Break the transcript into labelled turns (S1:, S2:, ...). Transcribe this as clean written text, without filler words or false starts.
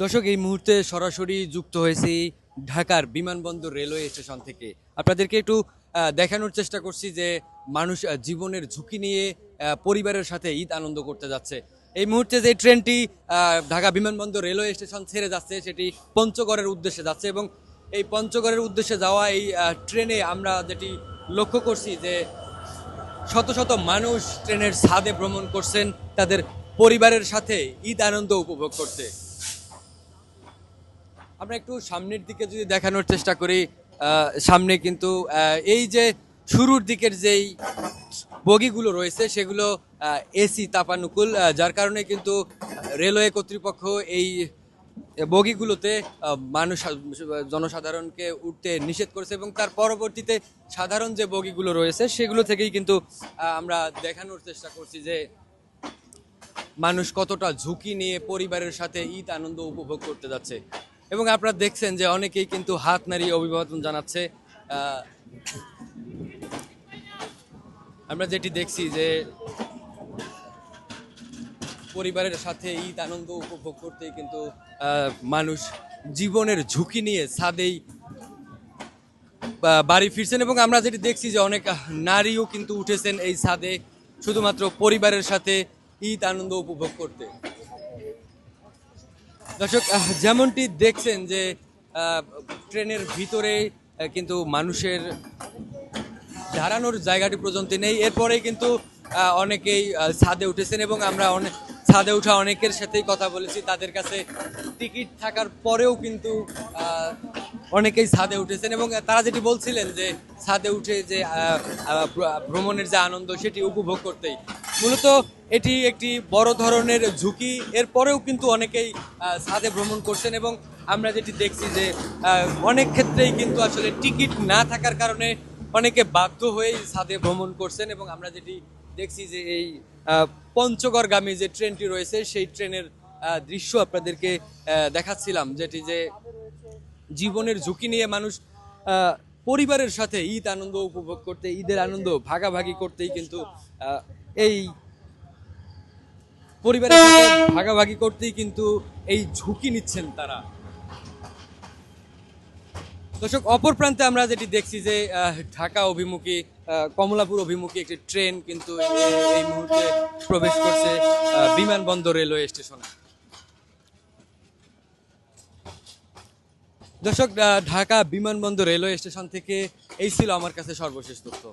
S1: দর্শক, এই মুহূর্তে সরাসরি যুক্ত হয়েছি ঢাকার বিমানবন্দর রেলওয়ে স্টেশন থেকে। আপনাদেরকে একটু দেখানোর চেষ্টা করছি যে মানুষ জীবনের ঝুঁকি নিয়ে পরিবারের সাথে ঈদ আনন্দ করতে যাচ্ছে। এই মুহূর্তে যে ট্রেনটি ঢাকা বিমানবন্দর রেলওয়ে স্টেশন ছেড়ে যাচ্ছে সেটি পঞ্চগড়ের উদ্দেশ্যে যাচ্ছে এবং এই পঞ্চগড়ের উদ্দেশ্যে যাওয়া এই ট্রেনে আমরা যেটি লক্ষ্য করছি যে শত শত মানুষ ট্রেনের ছাদে ভ্রমণ করছেন তাদের পরিবারের সাথে ঈদ আনন্দ উপভোগ করতে। আমরা একটু সামনের দিকে যদি দেখানোর চেষ্টা করি, সামনে কিন্তু এই যে শুরুর দিকের যেই বগিগুলো রয়েছে সেগুলো এসি তাপানুকূল, যার কারণে কিন্তু রেলওয়ে কর্তৃপক্ষ এই বগিগুলোতে মানুষ জনসাধারণকে উঠতে নিষেধ করেছে এবং তার পরবর্তীতে সাধারণ যে বগিগুলো রয়েছে সেগুলো থেকেই কিন্তু আমরা দেখানোর চেষ্টা করছি যে মানুষ কতটা ঝুঁকি নিয়ে পরিবারের সাথে ঈদ আনন্দ উপভোগ করতে যাচ্ছে। এবং আপনারা দেখছেন যে অনেকেই কিন্তু হাত নাড়িয়ে অভিবাদন জানাচ্ছে। আমরা যেটি দেখছি যে পরিবারের সাথে ঈদ আনন্দ উপভোগ করতেই কিন্তু মানুষ জীবনের ঝুঁকি নিয়ে ছাদেই বাড়ি ফিরছেন এবং আমরা যেটি দেখছি যে অনেক নারীও কিন্তু উঠেছেন এই ছাদে শুধুমাত্র পরিবারের সাথে ঈদ আনন্দ উপভোগ করতে। দর্শক, যেমনটি দেখছেন যে ট্রেনের ভিতরে কিন্তু মানুষের দাঁড়ানোর জায়গাটি পর্যন্ত নেই, এরপরে কিন্তু অনেকেই ছাদে উঠেছেন এবং আমরা অনেক ছাদে উঠা অনেকের সাথেই কথা বলেছি। তাদের কাছে টিকিট থাকার পরেও কিন্তু অনেকেই ছাদে উঠেছেন এবং তারা যেটি বলছিলেন যে ছাদে উঠে যে ভ্রমণের যে আনন্দ সেটি উপভোগ করতেই মূলত এটি একটি বড় ধরনের ঝুঁকি, এরপরেও কিন্তু অনেকেই ছাদে ভ্রমণ করছেন এবং আমরা যেটি দেখছি যে অনেক ক্ষেত্রেই কিন্তু আসলে টিকিট না থাকার কারণে অনেকে বাধ্য হয়েই ছাদে ভ্রমণ করছেন এবং আমরা যেটি দেখছি যে এই পঞ্চগড়গামী যে ট্রেনটি রয়েছে সেই ট্রেনের দৃশ্য আপনাদেরকে দেখাচ্ছিলাম, যেটি যে জীবনের ঝুঁকি নিয়ে মানুষ পরিবারের সাথে ঈদ আনন্দ উপভোগ করতে, ঈদের আনন্দ ভাগাভাগি করতেই কিন্তু এই পরিবারের সাথে ভাগাভাগি করতেই কিন্তু এই ঝুঁকি নিচ্ছেন তারা। দর্শক, অপর প্রান্তে আমরা যেটি দেখছি যে ঢাকা অভিমুখী কমলাপুর অভিমুখী একটি ট্রেন কিন্তু এই মুহূর্তে প্রবেশ করছে বিমানবন্দর রেলওয়ে স্টেশনে। দর্শক, ঢাকা বিমানবন্দর রেলওয়ে স্টেশন থেকে এই ছিল আমার কাছে সর্বশেষ তথ্য।